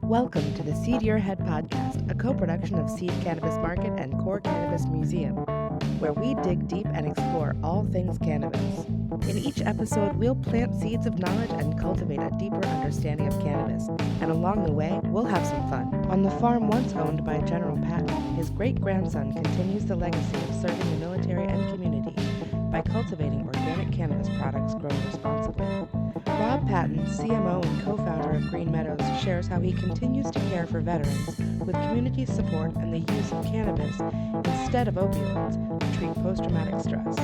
Welcome to the Seed Your Head podcast, a co-production of Seed Cannabis Market and Core Cannabis Museum, where we dig deep and explore all things cannabis. In each episode, we'll plant seeds of knowledge and cultivate a deeper understanding of cannabis, and along the way, we'll have some fun. On the farm once owned by General Patton, his great-grandson continues the legacy of serving the military and community by cultivating organic cannabis products grown responsibly. Rob Patton, CMO and co-founder of Green Meadows, shares how he continues to care for veterans with community support and the use of cannabis instead of opioids to treat post-traumatic stress.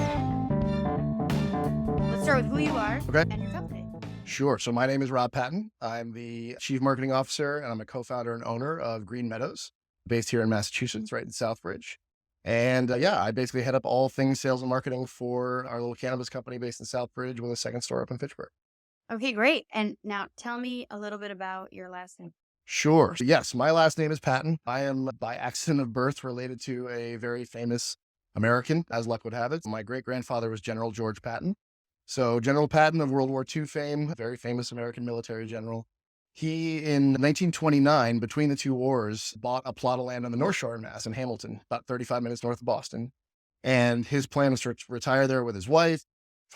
Let's start with who you are and your company. Sure. So my name is Rob Patton. I'm the Chief Marketing Officer, and I'm a co-founder and owner of Green Meadows, based here in Massachusetts, right in Southbridge. And I basically head up all things sales and marketing for our little cannabis company based in Southbridge with a second store up in Fitchburg. Okay, great. And now tell me a little bit about your last name. Sure. Yes, my last name is Patton. I am by accident of birth related to a very famous American, as luck would have it. My great-grandfather was General George Patton. So General Patton of World War II fame, very famous American military general. He, in 1929, between the two wars, bought a plot of land on the North Shore in Mass in Hamilton, about 35 minutes north of Boston. And his plan was to retire there with his wife,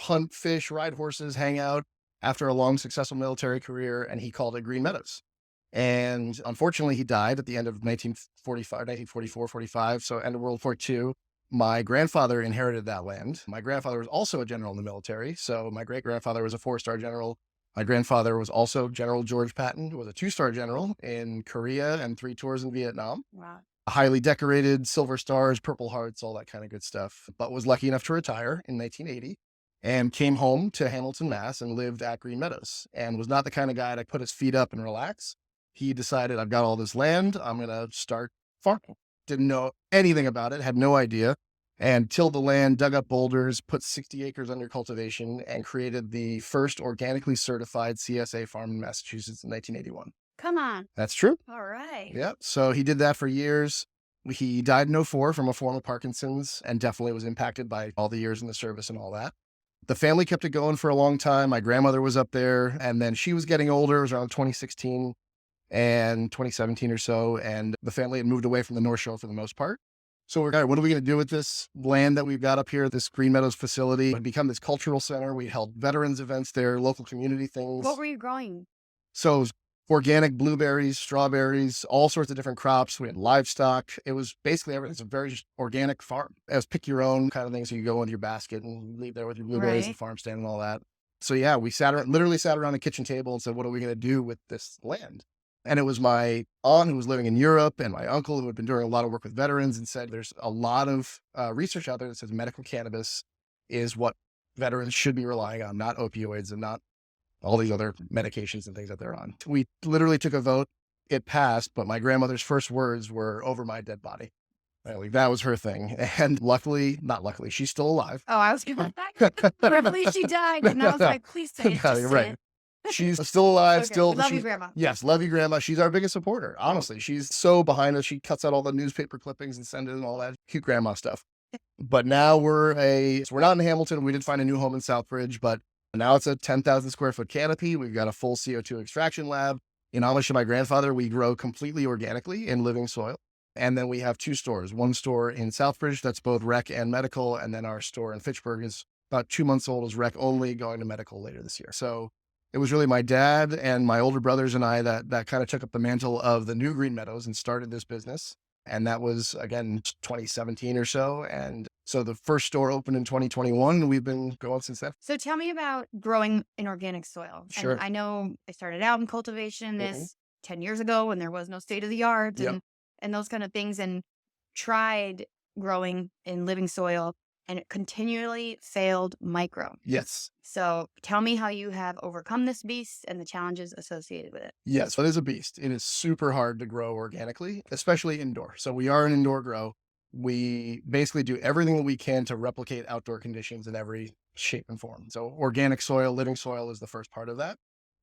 hunt, fish, ride horses, hang out after a long, successful military career, and he called it Green Meadows. And unfortunately, he died at the end of 1944, 45, so end of World War II. My grandfather inherited that land. My grandfather was also a general in the military. So my great-grandfather was a 4-star general. My grandfather was also General George Patton, who was a 2-star general in Korea and 3 tours in Vietnam. Wow. Highly decorated, silver stars, purple hearts, all that kind of good stuff, but was lucky enough to retire in 1980 and came home to Hamilton, Mass and lived at Green Meadows and was not the kind of guy to put his feet up and relax. He decided, I've got all this land, I'm going to start farming. Didn't know anything about it, had no idea, and tilled the land, dug up boulders, put 60 acres under cultivation, and created the first organically certified CSA farm in Massachusetts in 1981. Come on. That's true. All right. Yeah. So he did that for years. He died in 2004 from a form of Parkinson's and definitely was impacted by all the years in the service and all that. The family kept it going for a long time. My grandmother was up there, and then she was getting older. It was around 2016 and 2017 or so, and the family had moved away from the North Shore for the most part. So we're like, what are we going to do with this land that we've got up here, this Green Meadows facility? It had become this cultural center. We held veterans events there, local community things. What were you growing? So it was organic blueberries, strawberries, all sorts of different crops. We had livestock. It was basically everything. It's a very just organic farm. It was pick your own kind of thing. So you go with your basket and leave there with your blueberries and farm stand and all that. So yeah, we literally sat around the kitchen table and said, what are we going to do with this land? And it was my aunt who was living in Europe and my uncle who had been doing a lot of work with veterans and said, there's a lot of research out there that says medical cannabis is what veterans should be relying on, not opioids and not all these other medications and things that they're on. We literally took a vote. It passed, but my grandmother's first words were over my dead body. Like, that was her thing. And not luckily, she's still alive. Oh, I was going back. Luckily she died. And I was like, please say it. You're right. She's still alive. Okay. Still, love you, Grandma. Yes, love you, Grandma. She's our biggest supporter. Honestly, she's so behind us. She cuts out all the newspaper clippings and sends it and all that cute grandma stuff. But now we're not in Hamilton. We did find a new home in Southbridge, but now it's a 10,000 square foot canopy. We've got a full CO2 extraction lab. In homage to my grandfather, we grow completely organically in living soil. And then we have 2 stores, one store in Southbridge that's both rec and medical. And then our store in Fitchburg is about 2 months old, is rec only, going to medical later this year. So it was really my dad and my older brothers and I that kind of took up the mantle of the new Green Meadows and started this business. And that was, again, 2017 or so. And so the first store opened in 2021, and we've been going since then. So tell me about growing in organic soil. Sure. And I know I started out in cultivation 10 years ago when there was no state of the art and those kind of things, and tried growing in living soil, and it continually failed micro. Yes. So tell me how you have overcome this beast and the challenges associated with it. Yes, it is a beast. It is super hard to grow organically, especially indoor. So we are an indoor grow. We basically do everything that we can to replicate outdoor conditions in every shape and form. So organic soil, living soil is the first part of that.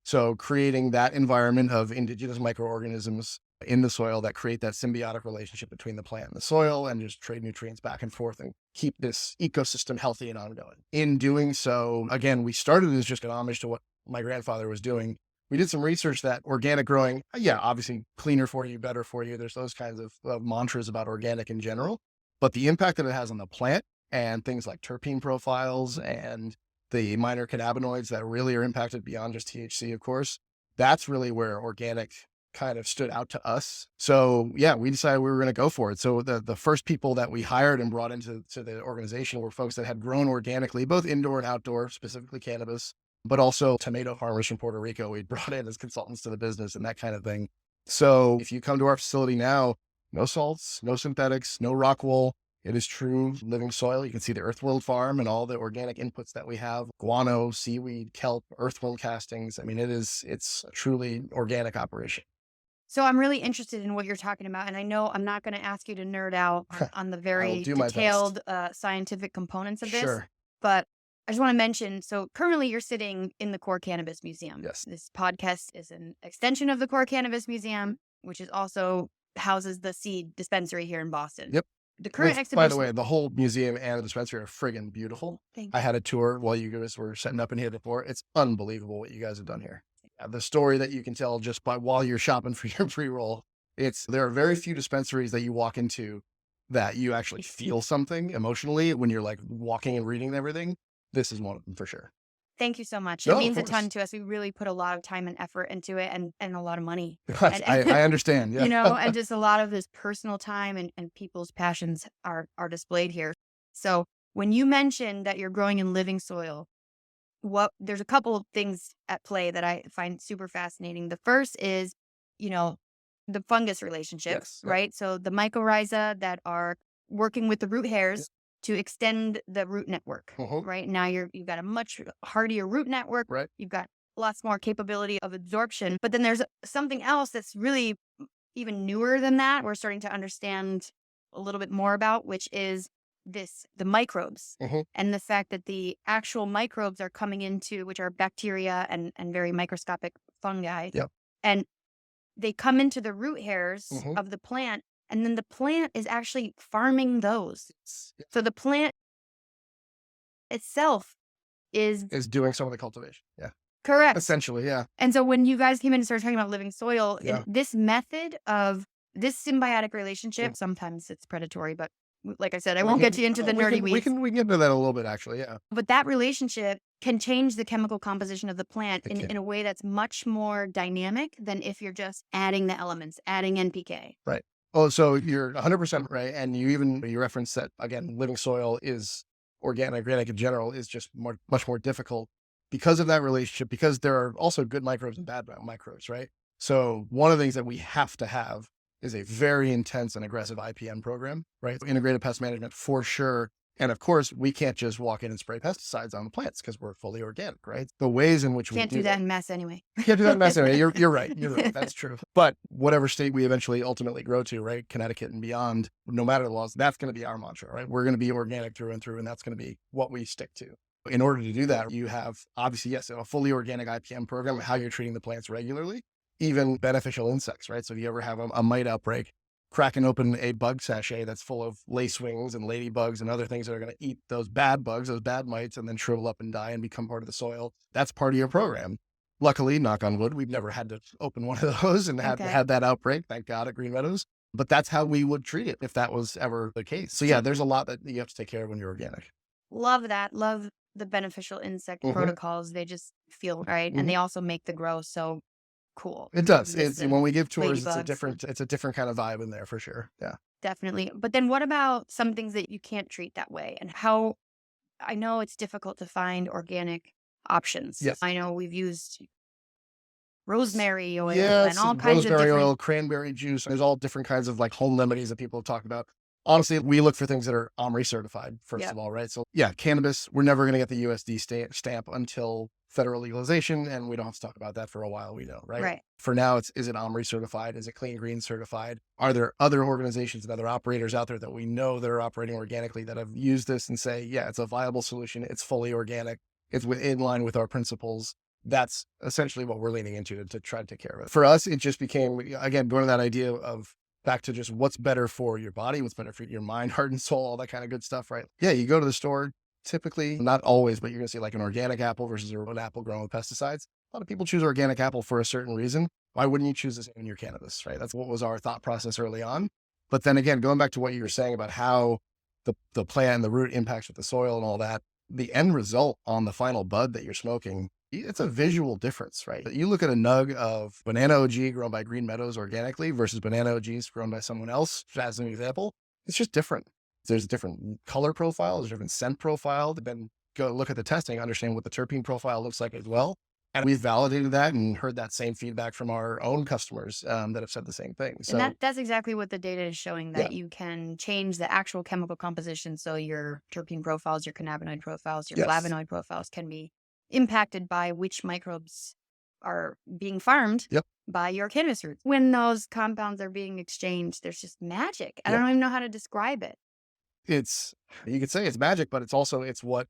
So creating that environment of indigenous microorganisms in the soil that create that symbiotic relationship between the plant and the soil, and just trade nutrients back and forth and keep this ecosystem healthy and ongoing. In doing so, again, we started as just an homage to what my grandfather was doing. we did some research that organic growing, obviously cleaner for you, better for you. There's those kinds of mantras about organic in general, but the impact that it has on the plant and things like terpene profiles and the minor cannabinoids that really are impacted beyond just THC, of course, that's really where organic kind of stood out to us. So yeah, we decided we were going to go for it. So the first people that we hired and brought into the organization were folks that had grown organically, both indoor and outdoor, specifically cannabis, but also tomato farmers from Puerto Rico we brought in as consultants to the business and that kind of thing. So if you come to our facility now, no salts, no synthetics, no rock wool. It is true living soil. You can see the Earthworld farm and all the organic inputs that we have: guano, seaweed, kelp, earthworld castings. I mean, it's a truly organic operation. So I'm really interested in what you're talking about. And I know I'm not going to ask you to nerd out on the very detailed scientific components of this. Sure. But I just want to mention, so currently you're sitting in the Core Cannabis Museum. Yes. This podcast is an extension of the Core Cannabis Museum, which is also houses the seed dispensary here in Boston. Yep. The current exhibition. By the way, the whole museum and the dispensary are friggin' beautiful. Thank you. I had a tour while you guys were setting up in here before. It's unbelievable what you guys have done here. The story that you can tell just by while you're shopping for your pre-roll. There are very few dispensaries that you walk into that you actually feel something emotionally when you're like walking and reading everything. This is one of them for sure. Thank you so much. No, it means of a ton course. to us. We really put a lot of time and effort into it and a lot of money. I understand. Yeah. You know, and just a lot of this personal time and people's passions are displayed here. So when you mentioned that you're growing in living soil, there's a couple of things at play that I find super fascinating. The first is, the fungus relationship, Yes, yeah. right? So the mycorrhiza that are working with the root hairs to extend the root network, right? Now you've got a much hardier root network. Right. You've got lots more capability of absorption. But then there's something else that's really even newer than that. We're starting to understand a little bit more about, which is the microbes and the fact that the actual microbes are coming into, which are bacteria and very microscopic fungi. Yep. And they come into the root hairs of the plant. And then the plant is actually farming those. So the plant itself is doing some of the cultivation. Yeah. Correct. Essentially, yeah. And so when you guys came in and started talking about living soil, this method of this symbiotic relationship, sometimes it's predatory, but like I said, I won't get you into the nerdy weeds. We can get into that a little bit, actually, yeah. But that relationship can change the chemical composition of the plant in a way that's much more dynamic than if you're just adding the elements, adding NPK. Right. Oh, so you're 100% right. And you referenced that, again, living soil is organic in general is just much more difficult because of that relationship, because there are also good microbes and bad microbes, right? So one of the things that we have to have is a very intense and aggressive IPM program, right? Integrated pest management for sure. And of course, we can't just walk in and spray pesticides on the plants because we're fully organic, right? The ways in which we can't do that in mess anyway. Can't do that in mess anyway. You're right. You're right. That's true. But whatever state we eventually ultimately grow to, right? Connecticut and beyond, no matter the laws, that's going to be our mantra, right? We're going to be organic through and through, and that's going to be what we stick to. In order to do that, you have obviously, yes, a fully organic IPM program, how you're treating the plants regularly, even beneficial insects, right? So if you ever have a mite outbreak, cracking open a bug sachet that's full of lacewings and ladybugs and other things that are going to eat those bad bugs, those bad mites, and then shrivel up and die and become part of the soil. That's part of your program. Luckily, knock on wood, we've never had to open one of those and had that outbreak, thank God, at Green Meadows. But that's how we would treat it if that was ever the case. So yeah, there's a lot that you have to take care of when you're organic. Love that. Love the beneficial insect protocols. They just feel right. And they also make the grow so cool. It does. When we give tours, it's a different kind of vibe in there for sure. Yeah. Definitely. But then what about some things that you can't treat that way? And how, I know it's difficult to find organic options. Yes. I know we've used rosemary oil and all kinds of rosemary oil, cranberry juice. There's all different kinds of like home remedies that people have talked about. Honestly, we look for things that are OMRI certified, first of all, right? So yeah, cannabis, we're never going to get the USD stamp until federal legalization, and we don't have to talk about that for a while, we know, right? Right. For now, is it OMRI certified? Is it Clean Green certified? Are there other organizations and other operators out there that we know that are operating organically that have used this and say, yeah, it's a viable solution, it's fully organic, it's in line with our principles? That's essentially what we're leaning into to try to take care of it. For us, it just became, again, going to that idea of back to just what's better for your body, what's better for your mind, heart, and soul, all that kind of good stuff, right? Yeah, you go to the store, typically, not always, but you're going to see like an organic apple versus an apple grown with pesticides. A lot of people choose organic apple for a certain reason. Why wouldn't you choose the same in your cannabis, right? That's what was our thought process early on. But then again, going back to what you were saying about how the plant and the root impacts with the soil and all that, the end result on the final bud that you're smoking, it's a visual difference, right? You look at a nug of banana OG grown by Green Meadows organically versus banana OGs grown by someone else, as an example, it's just different. There's a different color profile, there's a different scent profile. Then go look at the testing, understand what the terpene profile looks like as well. And we've validated that and heard that same feedback from our own customers that have said the same thing. So and that's exactly what the data is showing, that you can change the actual chemical composition. So your terpene profiles, your cannabinoid profiles, your flavonoid profiles can be impacted by which microbes are being farmed by your cannabis roots. When those compounds are being exchanged, there's just magic. I don't even know how to describe it. You could say it's magic, but it's what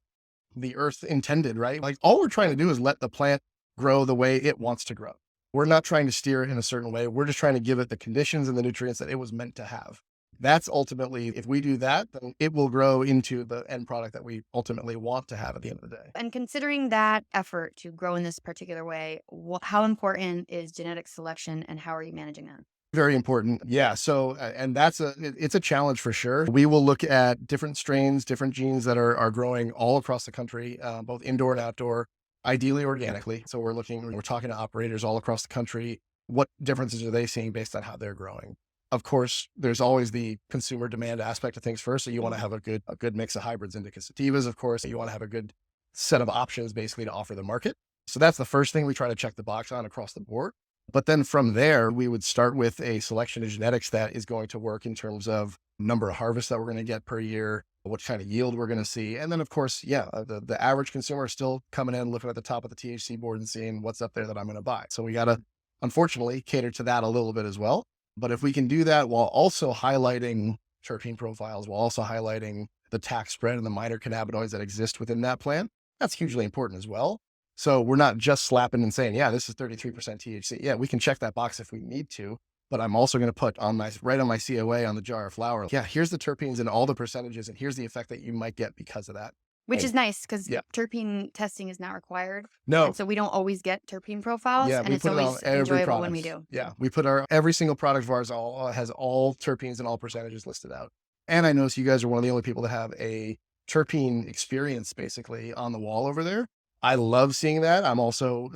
the earth intended, right? Like all we're trying to do is let the plant grow the way it wants to grow. We're not trying to steer it in a certain way. We're just trying to give it the conditions and the nutrients that it was meant to have. That's ultimately, if we do that, then it will grow into the end product that we ultimately want to have at the end of the day. And considering that effort to grow in this particular way, how important is genetic selection and how are you managing that? Very important. Yeah. So, and it's a challenge for sure. We will look at different strains, different genes that are growing all across the country, both indoor and outdoor, ideally organically. So we're talking to operators all across the country. What differences are they seeing based on how they're growing? Of course, there's always the consumer demand aspect of things first. So you want to have a good mix of hybrids, indicas, sativas. Of course, you want to have a good set of options basically to offer the market. So that's the first thing we try to check the box on across the board. But then from there, we would start with a selection of genetics that is going to work in terms of number of harvests that we're going to get per year, what kind of yield we're going to see. And then of course, the average consumer is still coming in, looking at the top of the THC board and seeing what's up there that I'm going to buy. So we got to, unfortunately, cater to that a little bit as well. But if we can do that while also highlighting terpene profiles, while also highlighting the tax spread and the minor cannabinoids that exist within that plant, that's hugely important as well. So we're not just slapping and saying, this is 33% THC. Yeah, we can check that box if we need to, but I'm also going to put right on my COA on the jar of flower. Yeah, here's the terpenes and all the percentages, and here's the effect that you might get because of that. Which is nice because terpene testing is not required. No. And so we don't always get terpene profiles, and it's always enjoyable when we do. Yeah, we put every single product of ours has all terpenes and all percentages listed out. And I notice you guys are one of the only people that have a terpene experience basically on the wall over there. I love seeing that. I'm also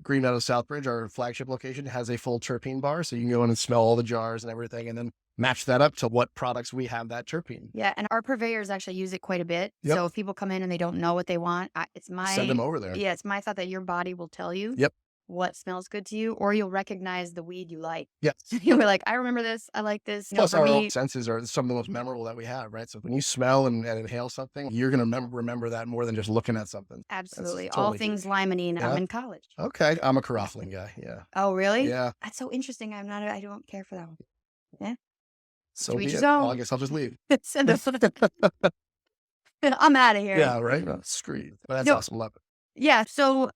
Green Meadows Southbridge, our flagship location, has a full terpene bar. So you can go in and smell all the jars and everything and then match that up to what products we have that terpene. Yeah. And our purveyors actually use it quite a bit. So if people come in and they don't know what they want, send them over there. Yeah. It's my thought that your body will tell you what smells good to you, or you'll recognize the weed you like. Yeah. You'll be like, I remember this. I like this. Plus our own senses are some of the most memorable that we have, right? So when you smell and inhale something, you're going to remember that more than just looking at something. Absolutely. All things limonene. I'm in college. Okay. I'm a caraffling guy. Yeah. Oh, really? Yeah. That's so interesting. I don't care for that one. Yeah. So be it. Well, I guess I'll just leave. I'm out of here. Yeah, right? Screw you. But that's awesome. Love it. Yeah. So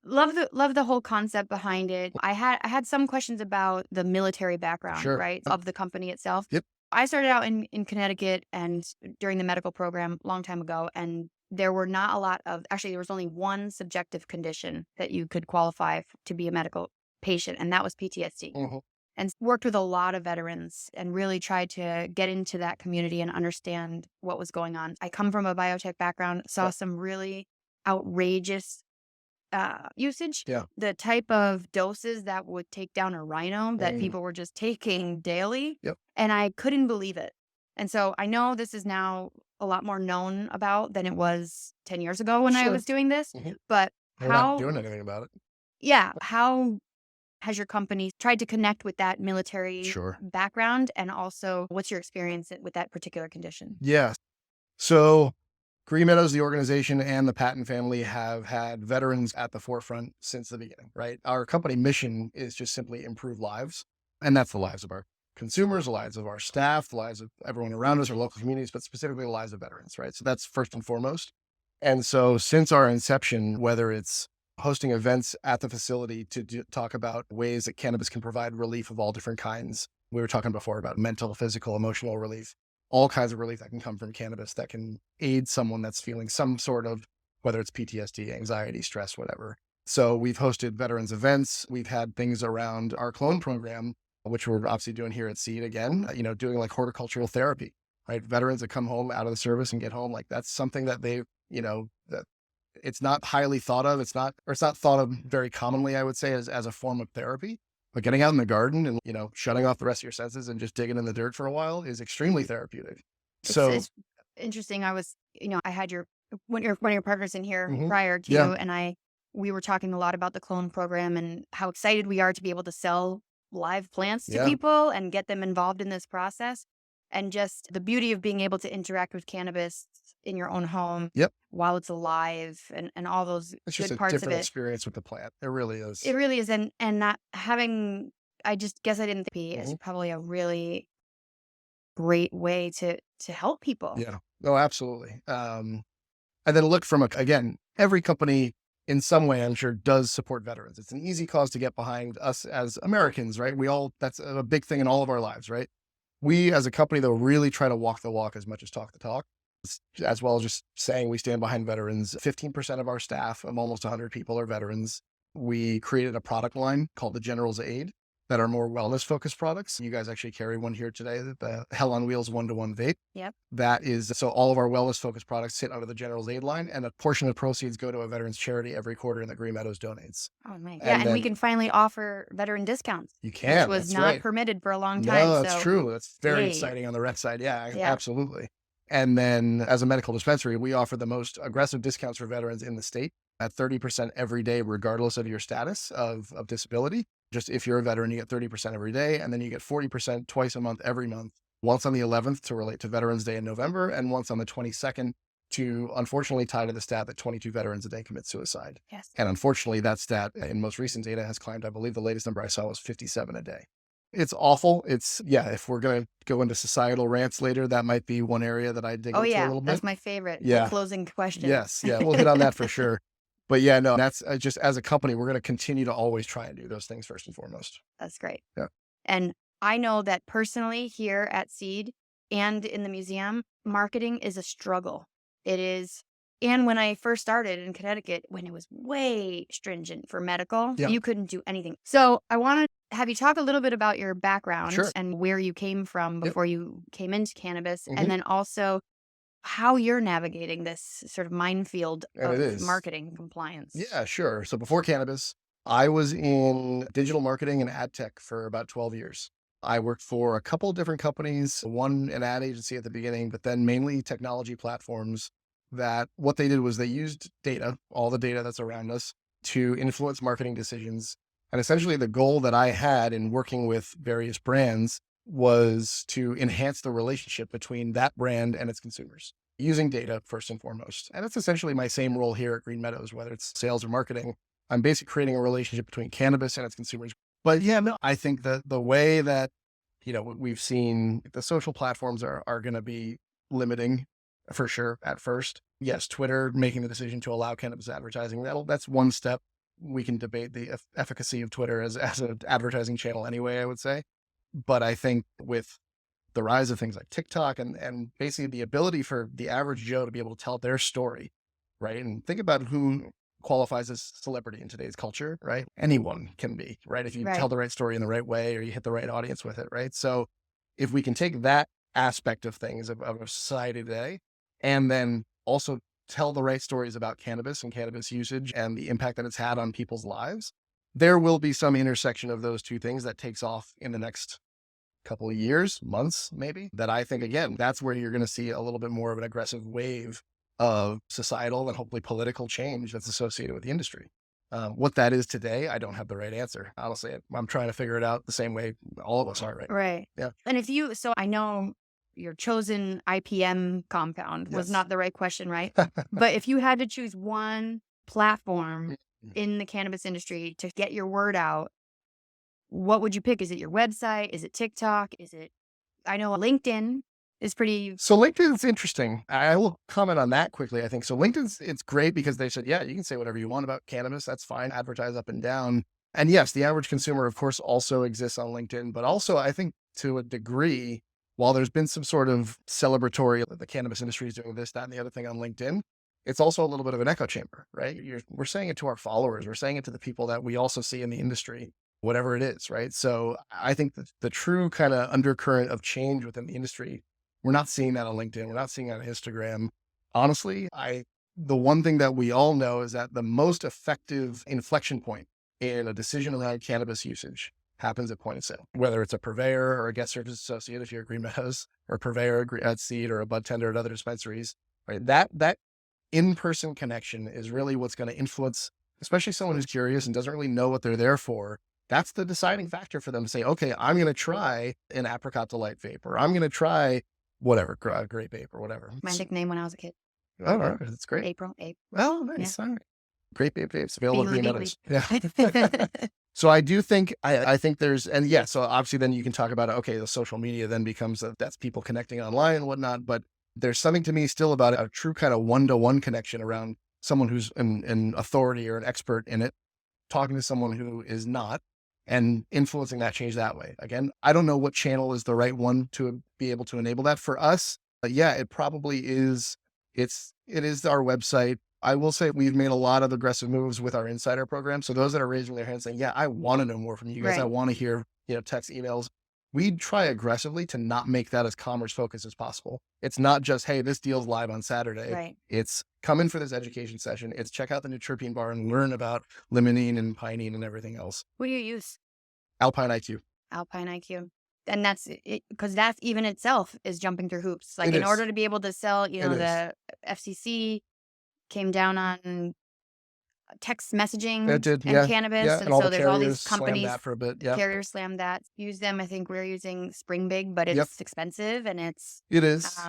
love the whole concept behind it. I had some questions about the military background, right, of the company itself. Yep. I started out in Connecticut and during the medical program a long time ago, and there were not a lot of, actually there was only one subjective condition that you could qualify to be a medical patient, and that was PTSD. Mm-hmm. And worked with a lot of veterans and really tried to get into that community and understand what was going on. I come from a biotech background, saw some really outrageous usage. Yeah. The type of doses that would take down a rhino that people were just taking daily. Yep. And I couldn't believe it. And so I know this is now a lot more known about than it was 10 years ago when I was doing this. Mm-hmm. But we're not doing anything about it. Yeah. How has your company tried to connect with that military background? And also, what's your experience with that particular condition? Yeah. So Green Meadows, the organization, and the Patton family have had veterans at the forefront since the beginning, right? Our company mission is just simply improve lives. And that's the lives of our consumers, the lives of our staff, the lives of everyone around us, our local communities, but specifically the lives of veterans, right? So that's first and foremost. And so since our inception, whether it's hosting events at the facility to talk about ways that cannabis can provide relief of all different kinds. We were talking before about mental, physical, emotional relief, all kinds of relief that can come from cannabis that can aid someone that's feeling some sort of, whether it's PTSD, anxiety, stress, whatever. So we've hosted veterans events. We've had things around our clone program, which we're obviously doing here at Seed again, doing like horticultural therapy, right? Veterans that come home out of the service and get home, like that's something that they, that it's not highly thought of. It's not thought of very commonly, I would say, as a form of therapy. But getting out in the garden and, shutting off the rest of your senses and just digging in the dirt for a while is extremely therapeutic. It's interesting. I was, I had one of your partners in here prior to you, and we were talking a lot about the clone program and how excited we are to be able to sell live plants to people and get them involved in this process. And just the beauty of being able to interact with cannabis in your own home while it's alive and all those it's good just a parts of different it. experience with the plant. It really is. It really is. And not having, I just guess I didn't think it's probably a really great way to help people. Yeah. No, absolutely. And then look from again, every company in some way, I'm sure, does support veterans. It's an easy cause to get behind us as Americans, right? That's a big thing in all of our lives, right? We as a company, though, really try to walk the walk as much as talk the talk, as well as just saying we stand behind veterans. 15% of our staff of almost 100 people are veterans. We created a product line called the General's Aid that are more wellness focused products. You guys actually carry one here today, the Hell on Wheels 1-to-1 vape. Yep. That is, so all of our wellness focused products sit under the General's Aid line, and a portion of the proceeds go to a veterans charity every quarter, and the Green Meadows donates. Oh, man. Yeah. And we can finally offer veteran discounts. You can. Which was not permitted for a long time. No, that's true. That's very exciting on the rec side. Yeah, absolutely. And then as a medical dispensary, we offer the most aggressive discounts for veterans in the state at 30% every day, regardless of your status of disability. Just if you're a veteran, you get 30% every day, and then you get 40% twice a month, every month, once on the 11th to relate to Veterans Day in November, and once on the 22nd to unfortunately tie to the stat that 22 veterans a day commit suicide. Yes. And unfortunately, that stat in most recent data has climbed. I believe the latest number I saw was 57 a day. It's awful. If we're going to go into societal rants later, that might be one area that I dig into a little bit. That's my favorite. Yeah. The closing question. Yes. Yeah. We'll hit on that for sure. But yeah, no, that's just as a company, we're going to continue to always try and do those things first and foremost. That's great. Yeah. And I know that personally here at Seed and in the museum, marketing is a struggle. It is. And when I first started in Connecticut, when it was way stringent for medical, you couldn't do anything. So I want to have you talk a little bit about your background and where you came from before you came into cannabis. And then also how you're navigating this sort of minefield of marketing compliance. Yeah, sure. So before cannabis, I was in digital marketing and ad tech for about 12 years. I worked for a couple of different companies, one an ad agency at the beginning, but then mainly technology platforms that what they did was they used data, all the data that's around us, to influence marketing decisions. And essentially the goal that I had in working with various brands was to enhance the relationship between that brand and its consumers using data first and foremost. And it's essentially my same role here at Green Meadows, whether it's sales or marketing. I'm basically creating a relationship between cannabis and its consumers. But yeah, no, I think that the way that, we've seen the social platforms are going to be limiting for sure at first. Yes, Twitter making the decision to allow cannabis advertising, that's one step. We can debate the efficacy of Twitter as an advertising channel anyway, I would say. But I think with the rise of things like TikTok and basically the ability for the average Joe to be able to tell their story, right? And think about who qualifies as celebrity in today's culture, right? Anyone can be, right? If you tell the right story in the right way or you hit the right audience with it, right? So if we can take that aspect of things of society today and then also tell the right stories about cannabis and cannabis usage and the impact that it's had on people's lives, there will be some intersection of those two things that takes off in the next couple of years, months, maybe, that I think, again, that's where you're going to see a little bit more of an aggressive wave of societal and hopefully political change that's associated with the industry. What that is today, I don't have the right answer. Honestly, I'm trying to figure it out the same way all of us are, right? Right. Yeah. And so I know your chosen IPM compound was not the right question, right? But if you had to choose one platform in the cannabis industry to get your word out, what would you pick? Is it your website? Is it TikTok? I know LinkedIn is pretty. So LinkedIn's interesting. I will comment on that quickly. I think so. It's great because they said, yeah, you can say whatever you want about cannabis. That's fine. Advertise up and down. And yes, the average consumer, of course, also exists on LinkedIn, but also I think to a degree, while there's been some sort of celebratory, the cannabis industry is doing this, that, and the other thing on LinkedIn, it's also a little bit of an echo chamber, right? We're saying it to our followers. We're saying it to the people that we also see in the industry, whatever it is, right? So I think that the true kind of undercurrent of change within the industry, we're not seeing that on LinkedIn. We're not seeing that on Instagram. Honestly, the one thing that we all know is that the most effective inflection point in a decision around cannabis usage happens at point of sale, whether it's a purveyor or a guest service associate, if you're at Green Meadows, or a purveyor at Seed, or a bud tender at other dispensaries, right? That in-person connection is really what's going to influence, especially someone who's curious and doesn't really know what they're there for. That's the deciding factor for them to say, okay, I'm going to try an apricot delight vape, or I'm going to try whatever, grape vape or whatever. My nickname when I was a kid. Oh, all right. That's great. April. Oh, nice. Yeah. All right. Grape vape vapes available at Green Meadows. Yeah. Yeah. So I do think, I think there's, and yeah, so obviously then you can talk about, okay, the social media then becomes, that's people connecting online and whatnot, but there's something to me still about a true kind of one-to-one connection around someone who's an authority or an expert in it, talking to someone who is not, and influencing that change that way. Again, I don't know what channel is the right one to be able to enable that for us. But yeah, it probably is. It is our website. I will say we've made a lot of aggressive moves with our insider program. So those that are raising their hands saying, yeah, I want to know more from you guys. Right. I want to hear, text, emails. We try aggressively to not make that as commerce focused as possible. It's not just, hey, this deal's live on Saturday. Right. It's come in for this education session. It's check out the new terpene bar and learn about limonene and pinene and everything else. What do you use? Alpine IQ. Alpine IQ. And that's it, because that even itself is jumping through hoops. Like in order to be able to sell, the FCC came down on text messaging and cannabis. Yeah. And all so the there's all these slammed companies, that for a bit. Yeah. carriers slammed that. Use them. I think we're using Spring Big, but it's expensive and it is.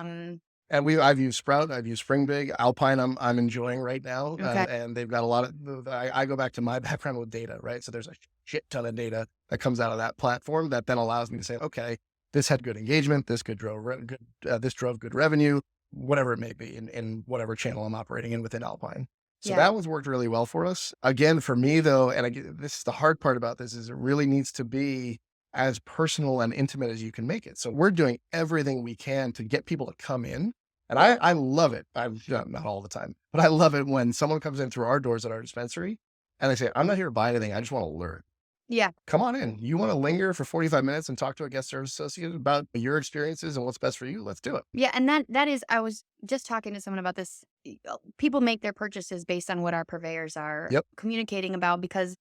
And I've used Sprout, I've used Spring Big, Alpine. I'm enjoying right now, Okay. and they've got a lot of. I go back to my background with data, right? So there's a shit ton of data that comes out of that platform that then allows me to say, okay, this had good engagement, this this drove good revenue, whatever it may be, in whatever channel I'm operating in within Alpine. So that one's worked really well for us. Again, for me though, and this is the hard part about this, is it really needs to be as personal and intimate as you can make it. So we're doing everything we can to get people to come in. And I love it. I'm not all the time, but I love it when someone comes in through our doors at our dispensary and they say, I'm not here to buy anything. I just want to learn. Yeah. Come on in. You want to linger for 45 minutes and talk to a guest service associate about your experiences and what's best for you? Let's do it. Yeah. And that is, I was just talking to someone about this. People make their purchases based on what our purveyors are communicating about, because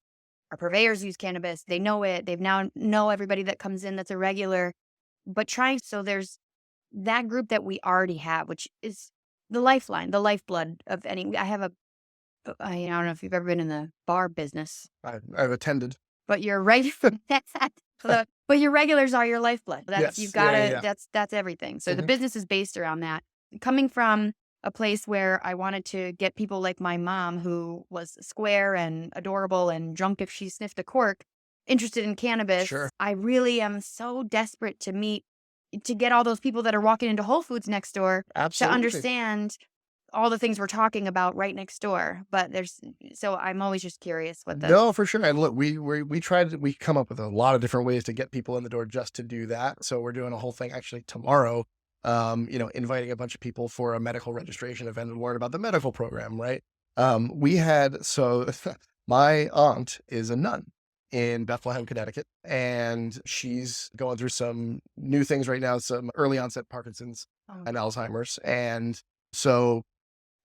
our purveyors use cannabis. They know it. They've now know everybody that comes in that's a regular, but so there's that group that we already have, which is the lifeline, the lifeblood of any. I don't know if you've ever been in the bar business. I've attended. But you're right. But your regulars are your lifeblood. That's you've got to. That's everything. So the business is based around that. Coming from a place where I wanted to get people like my mom, who was square and adorable and drunk if she sniffed a cork, interested in cannabis. Sure. I really am so desperate to get all those people that are walking into Whole Foods next door to understand all the things we're talking about right next door. But so I'm always just curious what No, for sure. And look, we come up with a lot of different ways to get people in the door just to do that. So we're doing a whole thing actually tomorrow, inviting a bunch of people for a medical registration event and learn about the medical program, right? My aunt is a nun in Bethlehem, Connecticut, and she's going through some new things right now, some early onset Parkinson's and Alzheimer's. And so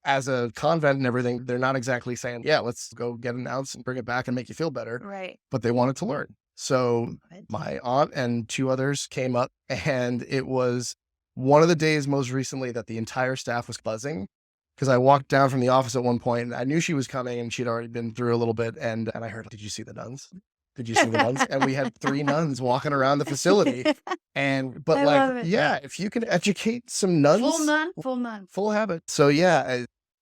as a convent and everything, they're not exactly saying, yeah, let's go get an ounce and bring it back and make you feel better. Right. But they wanted to learn. So my aunt and two others came up, and it was one of the days most recently that the entire staff was buzzing, because I walked down from the office at one point and I knew she was coming and she'd already been through a little bit. And I heard, did you see the nuns? Did you see the nuns? And we had 3 nuns walking around the facility. If you can educate some nuns, full habit. So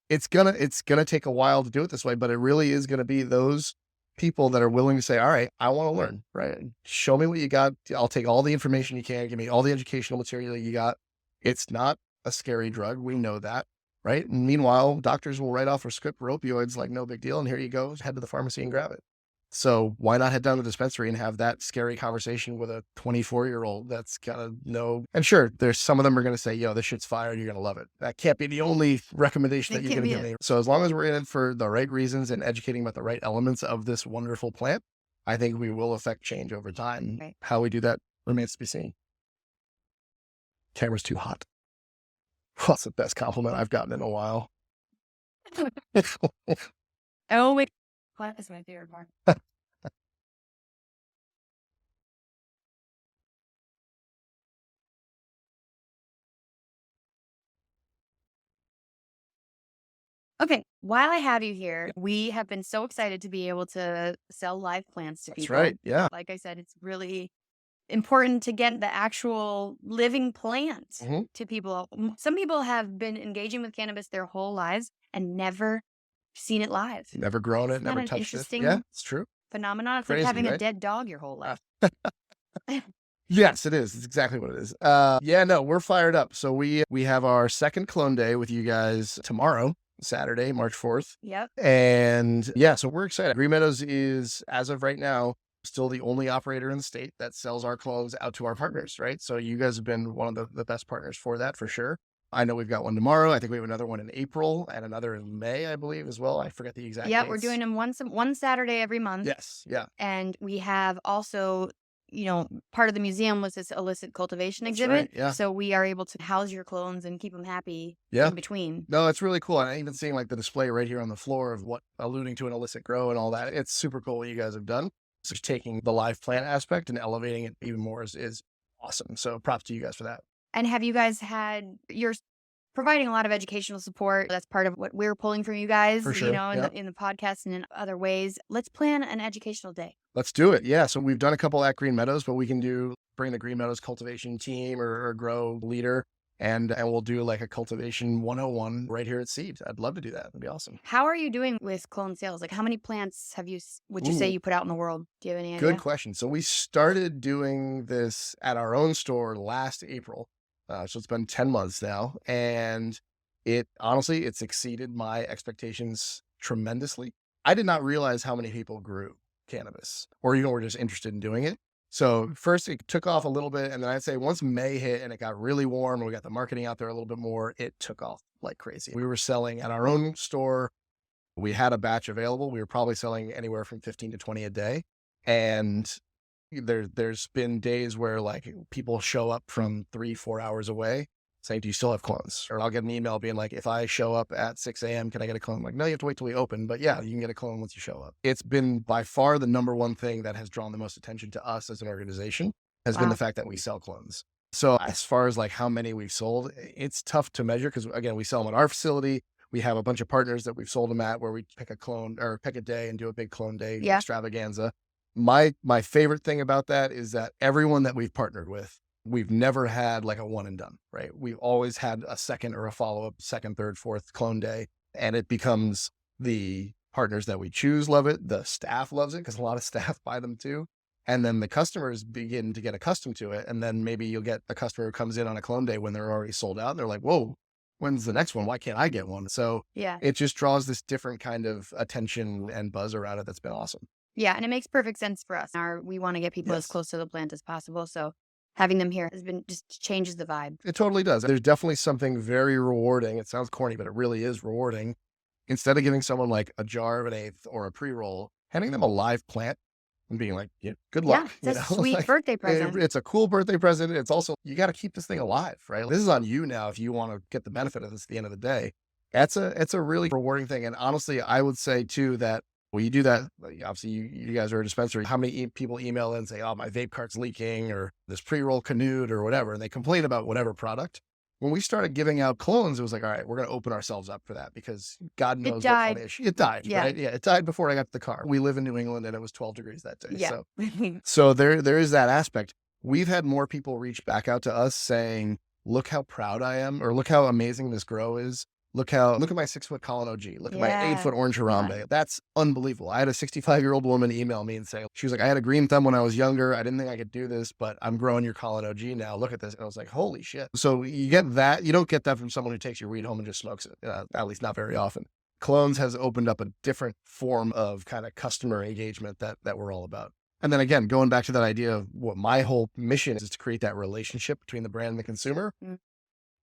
it's gonna take a while to do it this way, but it really is gonna be those people that are willing to say, all right, I want to learn, right? Show me what you got. I'll take all the information you can. Give me all the educational material that you got. It's not a scary drug. We know that, right? And meanwhile, doctors will write off a script for opioids like no big deal. And here you go, head to the pharmacy and grab it. So why not head down to the dispensary and have that scary conversation with a 24-year-old that's got to know? And sure, there's some of them are going to say, yo, this shit's fire. You're going to love it. That can't be the only recommendation that you're going to give me. So as long as we're in it for the right reasons and educating about the right elements of this wonderful plant, I think we will affect change over time. Right. How we do that remains to be seen. Camera's too hot. That's the best compliment I've gotten in a while. Oh, wait. That is my favorite part. Okay, while I have you here, we have been so excited to be able to sell live plants to That's people. right. Yeah. Like I said, it's really important to get the actual living plant to people. Some people have been engaging with cannabis their whole lives and never seen it live. Never grown it, Isn't never that an touched it. interesting Yeah, it's true. phenomenon? It's Crazy, like having a right? dead dog your whole life. Yes, it is. It's exactly what it is. Yeah, no, we're fired up. So we have our second clone day with you guys tomorrow, Saturday, March 4th. Yep. And yeah, so we're excited. Green Meadows is, as of right now, still the only operator in the state that sells our clones out to our partners, right? So you guys have been one of the best partners for that, for sure. I know we've got one tomorrow. I think we have another one in April and another in May, I believe, as well. I forget the exact dates. We're doing them one Saturday every month. Yes, yeah. And we have also, part of the museum was this illicit cultivation That's exhibit. right, yeah. So we are able to house your clones and keep them happy Yeah. in between. No, it's really cool. And I even seeing like the display right here on the floor of what alluding to an illicit grow and all that. It's super cool what you guys have done. So just taking the live plant aspect and elevating it even more is awesome. So props to you guys for that. And have you guys you're providing a lot of educational support. That's part of what we're pulling from you guys, For sure, in the podcast and in other ways. Let's plan an educational day. Let's do it. Yeah. So we've done a couple at Green Meadows, but we can bring the Green Meadows cultivation team or grow leader and we'll do like a cultivation 101 right here at Seed. I'd love to do that. That'd be awesome. How are you doing with clone sales? Like how many plants would you say you put out in the world? Do you have any idea? Good question. So we started doing this at our own store last April. So it's been 10 months now. And it's exceeded my expectations tremendously. I did not realize how many people grew cannabis or, were just interested in doing it. So first it took off a little bit. And then I'd say once May hit and it got really warm and we got the marketing out there a little bit more, it took off like crazy. We were selling at our own store. We had a batch available. We were probably selling anywhere from 15 to 20 a day. And there's been days where like people show up from 3-4 hours away saying, do you still have clones? Or I'll get an email being like, if I show up at 6 a.m., can I get a clone? I'm like, no, you have to wait till we open. But yeah, you can get a clone once you show up. It's been by far the number one thing that has drawn the most attention to us as an organization has been the fact that we sell clones. So as far as like how many we've sold, it's tough to measure because again, we sell them at our facility. We have a bunch of partners that we've sold them at where we pick a clone or pick a day and do a big clone day extravaganza. My favorite thing about that is that everyone that we've partnered with, we've never had like a one and done, right? We've always had a second or a follow-up, second, third, fourth clone day. And it becomes the partners that we choose love it. The staff loves it because a lot of staff buy them too. And then the customers begin to get accustomed to it. And then maybe you'll get a customer who comes in on a clone day when they're already sold out. And they're like, whoa, when's the next one? Why can't I get one? So it just draws this different kind of attention and buzz around it. That's been awesome. Yeah. And it makes perfect sense for us. We want to get people as close to the plant as possible. So having them here just changes the vibe. It totally does. There's definitely something very rewarding. It sounds corny, but it really is rewarding. Instead of giving someone like a jar of an eighth or a pre-roll, handing them a live plant and being like, good luck. Yeah, it's a sweet birthday present. It's a cool birthday present. It's also, you got to keep this thing alive, right? This is on you now if you want to get the benefit of this at the end of the day. It's a really rewarding thing. And honestly, I would say too that when you do that, obviously you guys are a dispensary. How many people email in and say, oh, my vape cart's leaking or this pre-roll canoed or whatever, and they complain about whatever product. When we started giving out clones, it was like, all right, we're going to open ourselves up for that because God knows what fun issue. It died, right? Yeah, it died before I got to the car. We live in New England and it was 12 degrees that day. Yeah. So there is that aspect. We've had more people reach back out to us saying, look how proud I am, or look how amazing this grow is. Look at my 6-foot Colin OG. Look at my 8-foot Orange Harambe. That's unbelievable. I had a 65-year-old woman email me and say, she was like, I had a green thumb when I was younger. I didn't think I could do this, but I'm growing your Colin OG now. Look at this. And I was like, holy shit. So you get that. You don't get that from someone who takes your weed home and just smokes it, at least not very often. clones has opened up a different form of kind of customer engagement that we're all about. And then again, going back to that idea of what my whole mission is to create that relationship between the brand and the consumer.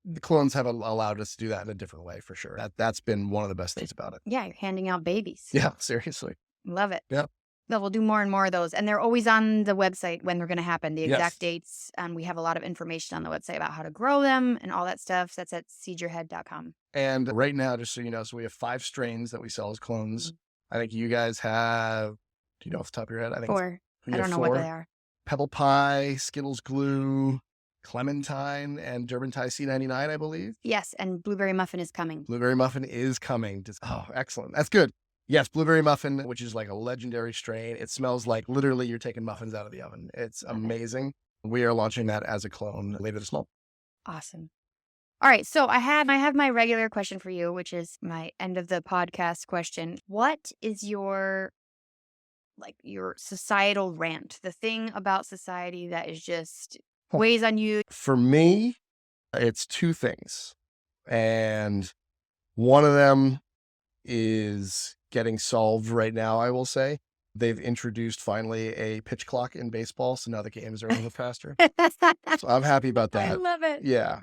The clones have allowed us to do that in a different way, for sure. That's been one of the best things about it. Yeah, you're handing out babies. Yeah, seriously. Love it. Yeah. No, we'll do more and more of those. And they're always on the website when they're going to happen, the exact Yes. dates. And we have a lot of information on the website about how to grow them and all that stuff. That's at seedyourhead.com. And right now, just so you know, so we have 5 strains that we sell as clones. I think you guys have, do you know off the top of your head? I think 4. you I have don't know 4. what they are. Pebble Pie, Skittles Glue, Clementine, and Durbantai C99, I believe. Yes, and Blueberry Muffin is coming. Blueberry Muffin is coming. Oh, excellent. That's good. Yes, Blueberry Muffin, which is like a legendary strain. It smells like literally you're taking muffins out of the oven. It's amazing. We are launching that as a clone later this month. Awesome. All right, so I have my regular question for you, which is my end of the podcast question. What is your societal rant? The thing about society that is just weighs on you? For me, it's 2 things. And one of them is getting solved right now, I will say. They've introduced finally a pitch clock in baseball, so now the games are a little faster. So I'm happy about that. I love it. Yeah,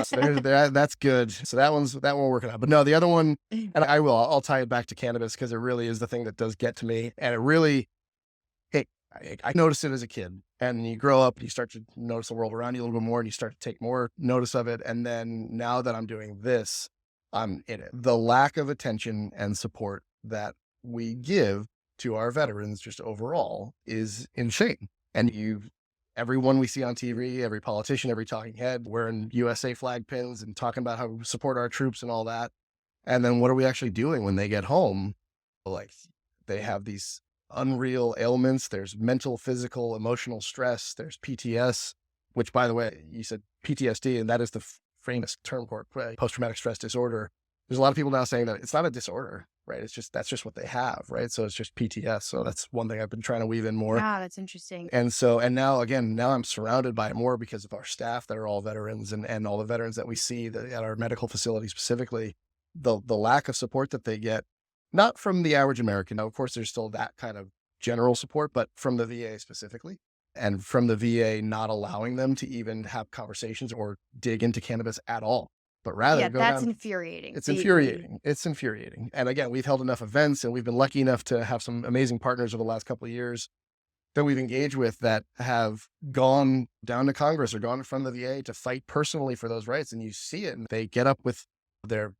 so that's good. So that one's working out. But no, the other one, and I'll tie it back to cannabis because it really is the thing that does get to me. And it really, I noticed it as a kid, and you grow up, and you start to notice the world around you a little bit more, and you start to take more notice of it. And then now that I'm doing this, I'm in it. The lack of attention and support that we give to our veterans just overall is insane. And everyone we see on TV, every politician, every talking head wearing USA flag pins and talking about how we support our troops and all that. And then what are we actually doing when they get home? Like, they have these unreal ailments. There's mental, physical, emotional stress. There's PTS, which, by the way, you said PTSD, and that is the famous term for it, post-traumatic stress disorder. There's a lot of people now saying that it's not a disorder, right? That's just what they have, right? So it's just PTS. So that's one thing I've been trying to weave in more. Wow, that's interesting. And now I'm surrounded by it more because of our staff that are all veterans and all the veterans that we see at our medical facility specifically. The lack of support that they get, not from the average American. Now, of course, there's still that kind of general support, but from the VA specifically, and from the VA not allowing them to even have conversations or dig into cannabis at all. But rather that's infuriating. It's infuriating. It's infuriating. And again, we've held enough events and we've been lucky enough to have some amazing partners over the last couple of years that we've engaged with that have gone down to Congress or gone in front of the VA to fight personally for those rights. And you see it, and they get up with their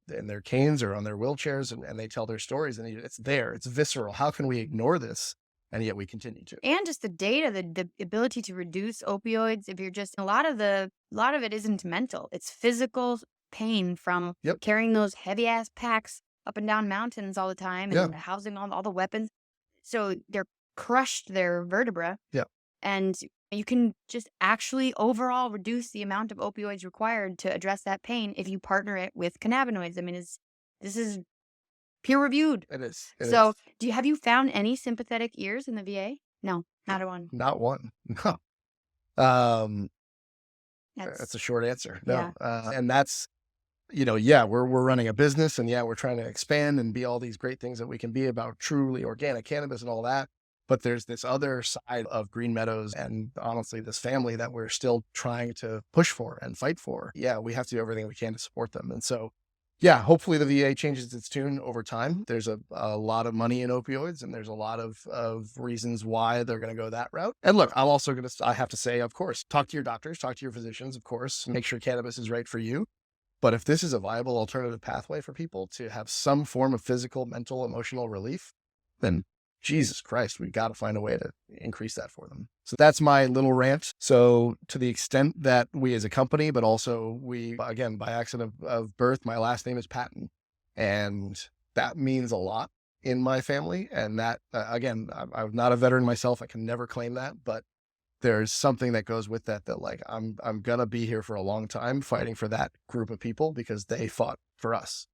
canes or on their wheelchairs and they tell their stories, and it's there. It's visceral. How can we ignore this? And yet we continue to. And just the data, the ability to reduce opioids. If you're just, a lot of it isn't mental. It's physical pain from carrying those heavy ass packs up and down mountains all the time and housing all the weapons. So they're crushed their vertebra. Yeah. And you can just actually overall reduce the amount of opioids required to address that pain if you partner it with cannabinoids. I mean, this is peer reviewed. It is. So have you found any sympathetic ears in the VA? No, not one. Not one. No. That's a short answer. No. Yeah. And that's, we're running a business, and we're trying to expand and be all these great things that we can be about truly organic cannabis and all that. But there's this other side of Green Meadows and honestly this family that we're still trying to push for and fight for. Yeah, we have to do everything we can to support them. And so, hopefully the VA changes its tune over time. There's a lot of money in opioids, and there's a lot of reasons why they're going to go that route. And look, I have to say, of course, talk to your doctors, talk to your physicians, of course, make sure cannabis is right for you. But if this is a viable alternative pathway for people to have some form of physical, mental, emotional relief, then Jesus Christ, we've got to find a way to increase that for them. So that's my little rant. So to the extent that we as a company, but also we, again, by accident of birth, my last name is Patton. And that means a lot in my family. And that, again, I'm not a veteran myself. I can never claim that, but there's something that goes with that like, I'm going to be here for a long time fighting for that group of people because they fought for us.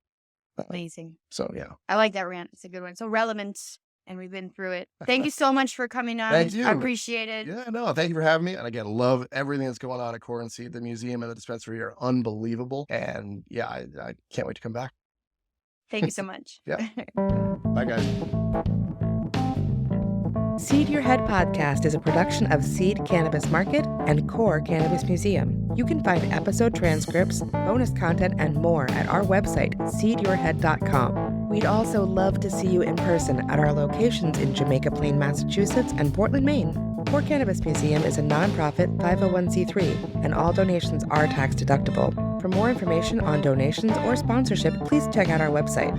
Amazing. So, yeah. I like that rant. It's a good one. So relevant. And we've been through it. Thank you so much for coming on. Thank you. I appreciate it. Yeah, no, thank you for having me. And again, love everything that's going on at Core and Seed. The museum and the dispensary are unbelievable. And I can't wait to come back. Thank you so much. Yeah. Bye, guys. Seed Your Head podcast is a production of Seed Cannabis Market and Core Cannabis Museum. You can find episode transcripts, bonus content, and more at our website, seedyourhead.com. We'd also love to see you in person at our locations in Jamaica Plain, Massachusetts, and Portland, Maine. Core Cannabis Museum is a nonprofit 501c3, and all donations are tax deductible. For more information on donations or sponsorship, please check out our website.